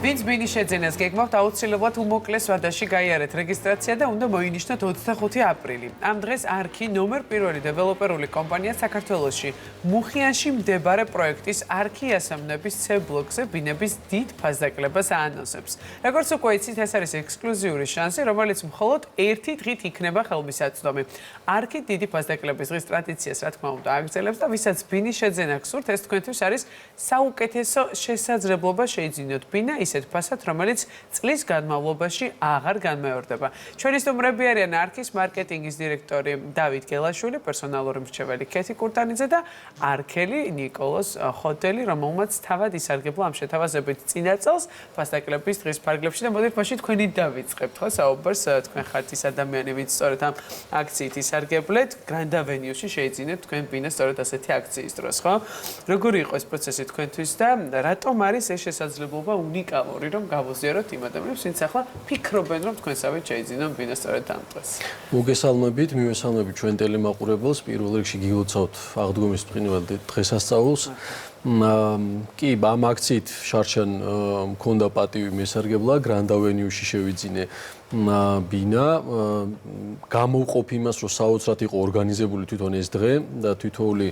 ვინც ბინის შეძენას გეგმავთ, აუცილებლად უმოკლეს ვადაში გაიარეთ რეგისტრაცია და უნდა მოინიშნოთ 25 აპრილი. ამ დღეს არქი ნომერ პირველი დეველოპერული კომპანია საქართველოში მუხიანში მდებარე პროექტის არქი ასამნების C ბლოკზე ბინების დიდ ფასდაკლებას აანონსებს. როგორც უკვე იცით, ეს არის ექსკლუზიური შანსი, რომელიც მხოლოდ ერთი დღით იქნება ხელმისაწვდომი. არქი დიდი ფასდაკლების დღის ტრადიციას, რა თქმა უნდა, აგრძელებს და ვისაც ბინის შეძენა გსურთ, ეს თქვენთვის არის საუკეთესო შესაძლებლობა შეიძინოთ ბინა ისეთ ფასად, რომელიც წლის განმავლობაში აღარ განმეორდება. ჩვენი სტუმრები არიან არქის მარკეტინგის დირექტორი დავით გელაშვილი, პერსონალური მრჩეველი ქეთი კურტანიძე და არქელი ნიკოლოზ ხოდელი, რომელმაც თავად ისარგებლა ამ შეთავაზებით წინა წელს ფასდაკლების დღის ფარგლებში და მოდით მაშინ თქვენი დავიწყებთ, ხო, საუბარს, თქვენ ხართ ის ადამიანი, ვინც სწორედ ამ აქციით ისარგებლეთ, Grand Avenue-ში შეიძინეთ თქვენ ბინას სწორედ ასეთი აქციის დროს, ხო? როგორი იყო ეს პროცესი თქვენთვის და რატომ არის ეს შესაძლებლობა უნიკალური, რომ გავუზიაროთ იმ ადამიანებს, ვინც ახლა ფიქრობენ, რომ თქვენსავით შეიძინონ ბინა სწორედ ამ დღეს. მოგესალმებით, მივესალმებით ჩვენ ტელემაყურებელს, პირველ რიგში გილოცავთ აღდგომის მყინვარ დღესასწაულს. კი, ამ აქციით შარშან მქონდა პატივი მესარგებლა, Grand Avenue-ში შევიძინე ბინა. გამოვყოფ იმას, რომ საოცრად იყო ორგანიზებული თვითონ ეს დღე და თითოეული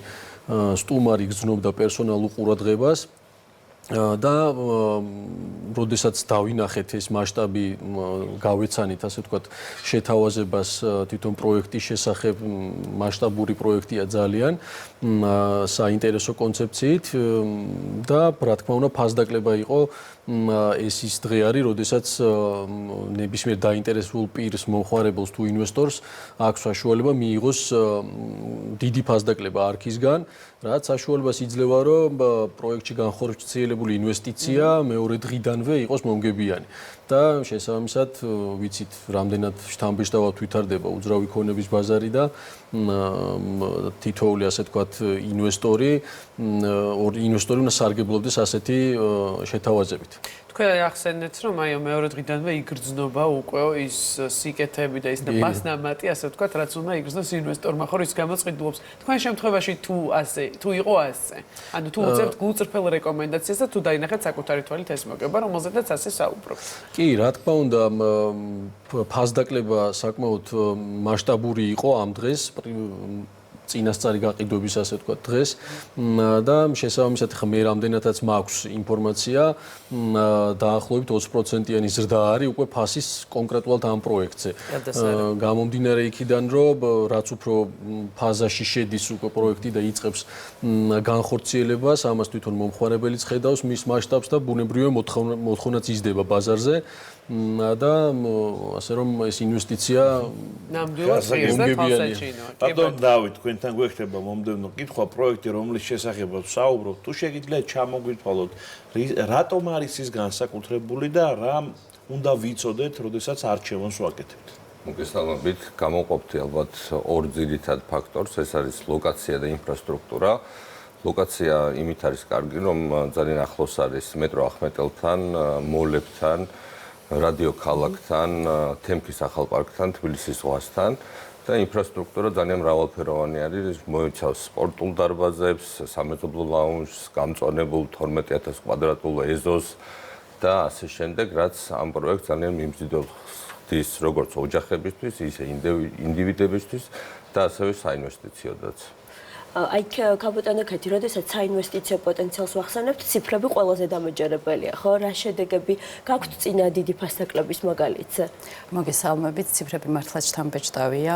სტუმარი გრძნობდა პერსონალურ ყურადღებას. და როდესაც დავინახეთ ეს მასშტაბი გავეცანით ასე ვთქვათ შეთავაზებას თვითონ პროექტის შესახებ მასშტაბური პროექტია ძალიან საინტერესო კონცეფციით და რა თქმა უნდა ფასდაკლება იყო ეს ის დღე არის როდესაც ნებისმიერ დაინტერესებულ პირს მომხმარებელს თუ ინვესტორს აქვს საშუალება მიიღოს დიდი ფასდაკლება არქისგან რაც საშუალებას იძლევა რომ პროექტში განხორციელებული ინვესტიცია მეორე დღიდანვე იყოს მომგებიანი და შესაბამისად ვიცით რამდენად შთამბეჭდავად ვითარდება უძრავი ქონების ბაზარი და თითოეული ასე ვთქვათ ინვესტორი უნდა სარგებლობდეს ასეთი შეთავაზებით. თქვენ ახსენეთ, რომ აი მეორე დღიდანვე იგრძნობა უკვე ის სიკეთები და ის მასნამატი, ასე ვთქვათ, რაც უნდა იგრძნოს ინვესტორმა, ხო, რის გამოწყიდულობს. თქვენ შემთხვევაში თუ იყო ასე, ანუ თუ უწევთ გულწრფელ რეკომენდაციას და თუ დაინახეთ საკუთარი თვალით ეს მოგება, რომელზედაც ასე საუბრობთ. კი, რა თქმა უნდა, ფასდაკლება საკმაოდ მასშტაბური იყო ამ დღეს. წინასწარი გაყიდვების ასე ვთქვათ დღეს და შესაბამისად ხა მე რამდენადაც მაქვს ინფორმაცია დაახლოებით 20%-იანი ზრდა არის უკვე ფასის კონკრეტულად ამ პროექტზე. გამომდინარე იქიდან რომ რაც უფრო ფაზაში შედის უკვე პროექტი და იწყებს განხორციელებას, ამას თვითონ მომხმარებელიც ხედავს მის მასშტაბს და ბუნებრივია მოთხოვნაც იზრდება ბაზარზე. და ასე რომ ეს ინვესტიცია ნამდვილად მომგებიანია. ბატონ დავით, თქვენთან გვეხება მომდევნო კითხვა პროექტი, რომლის შესახებაც საუბრობთ, თუ შეგიძლიათ ჩამოგვითვალოთ, რატომ არის ის განსაკუთრებული და რა უნდა ვიცოდეთ, როდესაც არჩევანს ვაკეთებთ? მოგესალმებით, გამოვყოფთ ალბათ ორ ძირითად ფაქტორს, ეს არის ლოკაცია და ინფრასტრუქტურა. ლოკაცია იმით არის კარგი, რომ ძალიან ახლოს არის მეტრო ახმეტელთან, მოლებთან, რადიო ქალაქთან, თემქის ახალ პარკთან, თბილისის ზღვასთან და ინფრასტრუქტურა ძალიან მრავალფეროვანი არის, მოიცავს სპორტულ დარბაზებს, სამეზობლო ლაუნჟს, გამწვანებულ 12000 კვადრატულ ეზოს და ასე შემდეგ, რაც ამ პროექტს ძალიან მიმზიდვებს როგორც ოჯახებისთვის, ისე ინდივიდებისთვის და ასევე საინვესტიციოდაც. აი კაპიტანო ქეთი, როდესაც საინვესტიციო პოტენციალს ვახსენებთ, ციფრები ყველაზე დამაჯერებელია, ხო? რა შედეგები გაქვთ წინა დიდი ფასდაკლების მაგალითზე? მოგესალმებით, ციფრები მართლაც შთამბეჭდავია.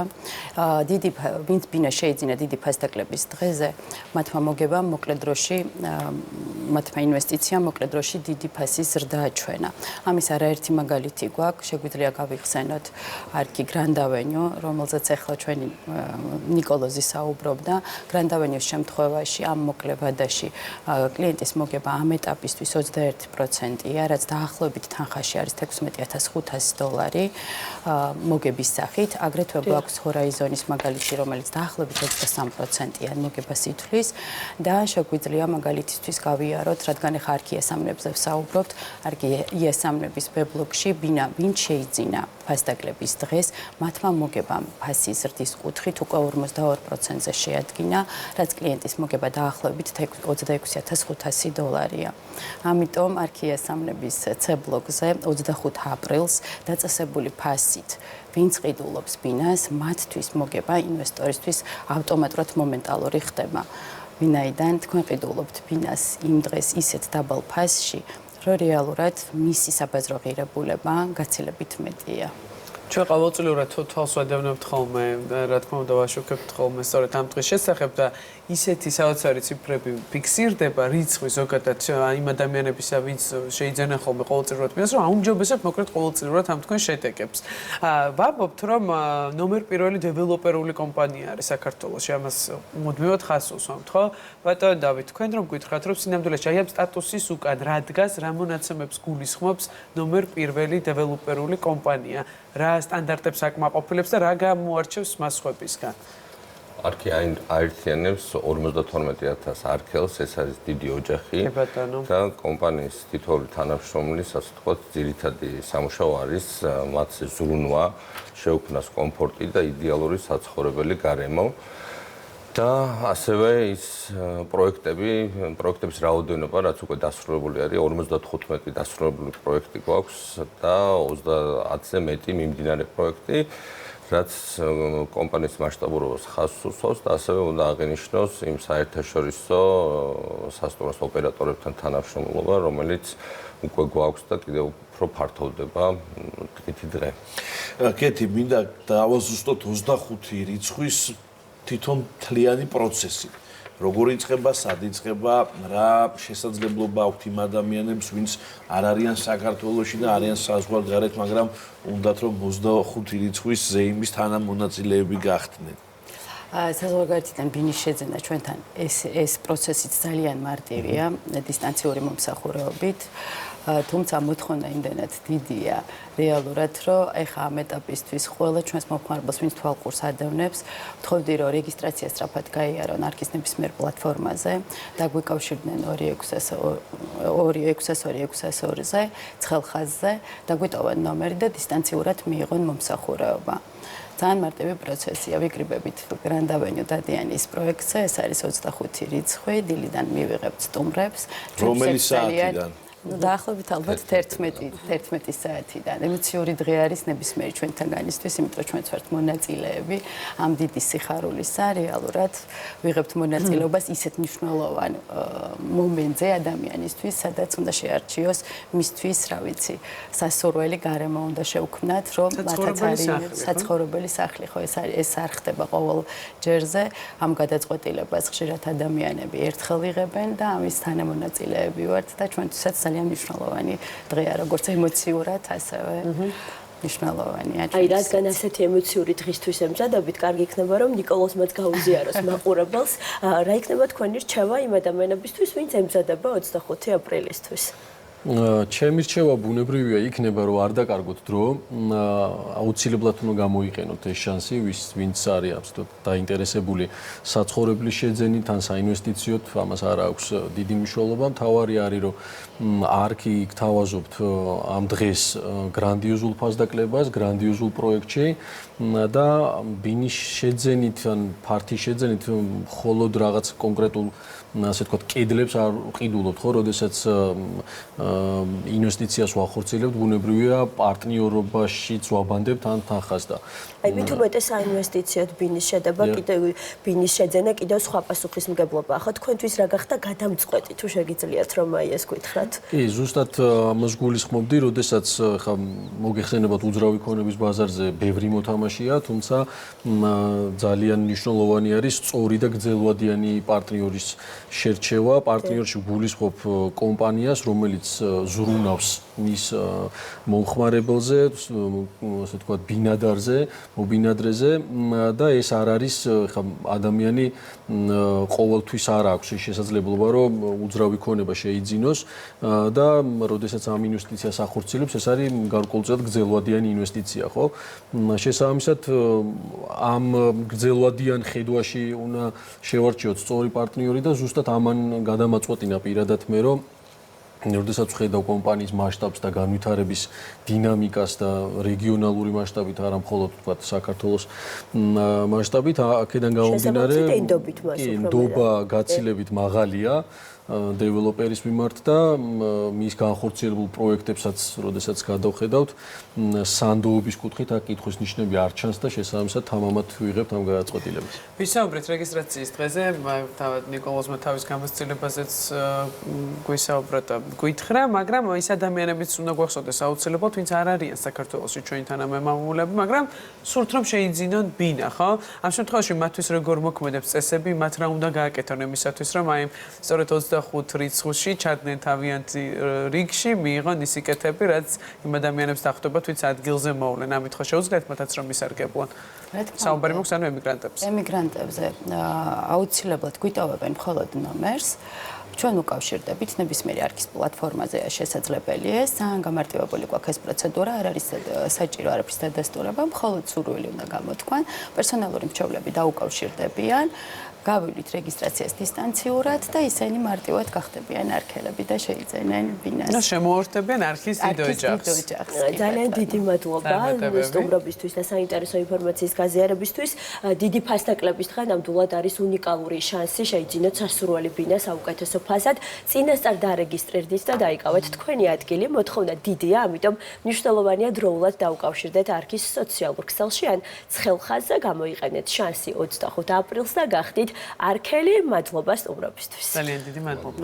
ვინც ბინა შეიძინა დიდი ფასდაკლების დღეზე, მათმა მოგებამ მოკლე დროში, მათმა ინვესტიციამ მოკლე დროში დიდი ფასის ზრდა აჩვენა. ამის არაერთი მაგალითი გვაქვს, შეგვიძლია გავიხსენოთ არქი Grand Avenue, რომელზეც ახლა ჩვენი ნიკოლოზი საუბრობდა. Grand Avenue-ის შემთხვევაში ამ მოკლე ვადაში კლიენტის მოგება ამ ეტაპისთვის 21%-ია, რაც დაახლოებით თანხაში არის $16500 მოგების სახით. აგრეთვე გვაქვს Horizon-ის მაგალითი, რომელიც დაახლოებით 23%-იან მოგებას ითვლის და შეგვიძლია მაგალითისთვის გავიაროთ გავიაროთ, რადგან ახლა არქი ესამნებზე ვსაუბრობთ, არქი ესამნების ბლოკში ბინა ვინ შეიძინა ფასდაკლების დღეს, მათმა მოგებამ ფასის ზრდის კუთხით უკვე 42%-ზე შეადგინა, რაც კლიენტის მოგება დაახლოებით $26,500-ია. ამიტომ არქი ესამნების C-ბლოკზე 25 აპრილს დაწესებული ფასით ვინც ყიდულობს ბინას, მათთვის მოგება ინვესტორისთვის ავტომატურად მომენტალური ხდება. ვინაიდან თქვენ ყიდულობთ ბინას იმ დღეს ისეთ დაბალ ფასში, რომ რეალურად მისი საბაზრო ღირებულება გაცილებით მეტია. ჩვენ ყოველწლიურად თვალს ვადევნებთ ხოლმე, რა თქმა უნდა, ვაშუქებთ ხოლმე სწორედ ამ დღის შესახებ და ისეთი საოცარი ციფრები ფიქსირდება, რიცხვი ზოგადად იმ ადამიანებისა, ვინც შეიძენენ ხოლმე ყოველწლიურად ბინას, რომ აუმჯობესებთ მოკლედ ყოველწლიურად ამ თქვენ შედეგებს. ვამბობთ, რომ ნომერ პირველი დეველოპერული კომპანია არის საქართველოში, ამას მუდმივად ხაზს უსვამთ, ხო? ბატონო დავით, თქვენ რომ გითხრათ, რომ სინამდვილეში აი ამ სტატუსის უკან რა დგას, რა მონაცემებს გულისხმობს ნომერ პირველი დეველოპერული კომპანია? რა სტანდარტებს აკმაყოფილებს და რა გამოარჩევს მას სხვებისგან? არქი აერთიანებს 52,000 არქელს, ეს არის დიდი ოჯახი და კომპანიის თითოეული თანამშრომლის, ასე ვთქვათ, ძირითადი სამუშაო არის მათზე ზრუნვა, შეუქმნას კომფორტი და იდეალური საცხოვრებელი გარემო. და ასევე ის პროექტების რაოდენობა, რაც უკვე დასრულებული არის, 55 დასრულებული პროექტი გვაქვს და 30-ზე მეტი მიმდინარე პროექტი, რაც კომპანიის მასშტაბურობას ხაზს უსვამს და ასევე უნდა აღინიშნოს იმ საერთაშორისო სასტუმროს ოპერატორებთან თანამშრომლობა, რომელიც უკვე გვაქვს და კიდევ უფრო ფართოვდება დღითი დღე. კეთი, მინდა დავაზუსტოთ 25 რიცხვის თვითონ მთლიანი პროცესი. როგორ იწყება, სად იწყება, რა შესაძლებლობა აქვს იმ ადამიანებს, ვინც არ არიან საქართველოში და არიან საზღვარგარეთ, მაგრამ უნდათ რომ 25 რიცხვის ზეიმის თანამონაწილეები გახდნენ. საზღვარგარეთიდან ბინის შეძენა ჩვენთან ეს პროცესიც ძალიან მარტივია, დისტანციური მომსახურებით. თუმცა მოთხოვნა იმდენად დიდია რეალურად, რომ ეხა ამ ეტაპისთვის ყველა ჩვენს მომხმარებელს, ვინც თვალყურს ადევნებს, ვთხოვდი, რომ რეგისტრაცია სწრაფად გაიარონ არქის ნებისმიერ პლატფორმაზე, დაგვიკავშირდნენ 2622-602-ზე, ცხელხაზზე, დაგვიტოვონ ნომერი და დისტანციურად მიიღონ მომსახურება. ძალიან მარტივი პროცესია, ვიკრიბებით Grand Avenue დადიანის პროექტზე, ეს არის 25 რიცხვი, დილიდან მივიღებთ სტუმრებს, რომელი საათიდან? დაახლოებით ალბათ 11 საათიდან. ემოციური დღე არის ნებისმიერი ჩვენთაგანისთვის, იმიტომ ჩვენც ვართ მონაწილეები ამ დიდი სიხარულისა, რეალურად ვიღებთ მონაწილეობას ისეთ მნიშვნელოვან მომენტზე ადამიანისთვის, სადაც უნდა შეარჩიოს მისთვის, რა ვიცი, სასურველი გარემო უნდა შევქმნათ, რომ მათაც არის საცხოვრებელი სახლი, ხო, ეს არ ხდება ყოველ ჯერზე, ამ გადაწყვეტილებას ხშირად ადამიანები ერთხელ იღებენ და ამის თანამონაწილეები ვართ და ჩვენთვისაც ძალიან მნიშვნელოვანი დღეა, როგორც ემოციურად, ასევე მნიშვნელოვანია. აი, რადგან ასეთი ემოციური დღისთვის ემზადებით, კარგი იქნება, რომ ნიკოლოზ მათ გაუზიაროს მაყურებელს, რა იქნება თქვენი რჩევა იმ ადამიანებისთვის, ვინც ემზადება 25 აპრილისთვის? ჩემი რჩევა ბუნებრივია იქნება, რომ არ დაკარგოთ დრო, აუცილებლად უნდა გამოიყენოთ ეს შანსი, ვინც არის აბსოლუტურად დაინტერესებული საცხოვრებლის შეძენით ან საინვესტიციოდ, ამას არ აქვს დიდი მნიშვნელობა. მთავარი არის, რომ არქი გთავაზობთ ამ დღეს გრანდიოზულ ფასდაკლებას, გრანდიოზულ პროექტში და ბინის შეძენით ან ფართის შეძენით მხოლოდ რაღაც კონკრეტულ ასე ვთქვათ, კედლებს არ ყიდულობთ, ხო, როდესაც ინვესტიციას ვახორციელებთ, ბუნებრივია პარტნიორობაშიც ვაბანდებთ ან თანხას და აი, მით უმეტეს საინვესტიციოდ ბინის შედება, კიდევ ბინის შეძენა, კიდევ სხვა პასუხისმგებლობა. ახლა თქვენთვის რა გახდა გადამწყვეტი, თუ შეგიძლიათ რომ აი ეს გითხრათ? კი, ზუსტად ამას გულისხმობდი, როდესაც ხა მოგეხსენებათ უძრავი ქონების ბაზარზე ბევრი მოთამაშეა, თუმცა ძალიან მნიშვნელოვანი არის სწორი და გრძელვადიანი პარტნიორის შერჩევა. პარტნიორში გულისხმობ კომპანიას, რომელიც ზრუნავს მის მომხმარებელზე, ასე ვთქვათ, ბინადარზე, მობინადრეზე და ეს არ არის ხა ადამიანი ყოველთვის არ აქვს შესაძლებლობა, რომ უძრავი ქონება შეიძინოს და როდესაც ამ ინვესტიციას ახორციელებს, ეს არის გარკვეულწილად გრძელვადიანი ინვესტიცია, ხო? შესაბამისად, ამ გრძელვადიან ხედვაში უნდა შევარჩიოთ სწორი პარტნიორი და ზუსტად ზუსტად ამან გადამაწყვეტინა პირადად მე, რომ როდესაც ხედავ კომპანიის მასშტაბს და განვითარების დინამიკას და რეგიონალური მასშტაბით, არა მხოლოდ თქვათ საქართველოს მასშტაბით, აქედან გამომდინარე, ნდობა გაცილებით მაღალია დეველოპერის მიმართ და მის განხორციელებულ პროექტებსაც, როდესაც გადავხედავთ, სანდოობის კუთხით აქ კითხვის ნიშნები არ ჩანს და შესაბამისად თამამად ვიღებთ ამ გადაწყვეტილებას. ვისაუბრეთ რეგისტრაციის დღეზე, თავად ნიკოლოზმა თავის გამოცდილებაზეც გვისაუბრა და გითხრა, მაგრამ ის ადამიანებიც უნდა გვახსოვდეს აუცილებლად, ვინც არ არიან საქართველოში ჩვენი თანამემამულები, მაგრამ სურთ რომ შეიძინონ ბინა, ხო? ამ შემთხვევაში მათთვის როგორ მოქმედებს წესები, მათ რა უნდა გააკეთონ იმისათვის, რომ აი სწორედ 25 რიცხვში ჩადნენ თავიანთი რიგში, მიიღონ ისი კეთები, რაც იმ ადამიანებს დახვდებათ, ვინც ადგილზე მოვლენ. ამით ხო შეუძლიათ მათაც რომ ისარგებლონ. საუბარი მოხს ანუ ემიგრანტებზე. ემიგრანტებზე აუცილებლად გვიტოვებენ მხოლოდ ნომერს. ჩვენ უკავშირდებით ნებისმიერი არქის პლატფორმაზე შესაძლებელი ეს ძალიან გამარტივებული გვაქვს ეს პროცედურა, არ არის საჭირო არაფრის დადასტურება, მხოლოდ სურვილი უნდა გამოთქვან, პერსონალური მრჩევლები დაუკავშირდებიან, გავივლით რეგისტრაციას დისტანციურად და ისინი მარტივად გახდებიან არქელები და შეიძენენ ბინას. და შემოერთებიან არქის დიდ ოჯახს. ძალიან დიდი მადლობა სტუმრობისთვის და საინტერესო ინფორმაციის გაზიარებისთვის. დიდი ფასდაკლების დღე ნამდვილად არის უნიკალური შანსი შეიძინოთ სასურველი ბინა საუკეთესო ფასად. წინასწარ დარეგისტრირდით და დაიკავეთ თქვენი ადგილი. მოთხოვნა დიდია, ამიტომ მნიშვნელოვანია დროულად დაუკავშირდეთ არქის სოციალურ ქსელში ან ცხელ ხაზზე, გამოიყენეთ შანსი 25 აპრილს და გახდით არქელი. მადლობა სტუმრობისთვის. ძალიან დიდი მადლობა.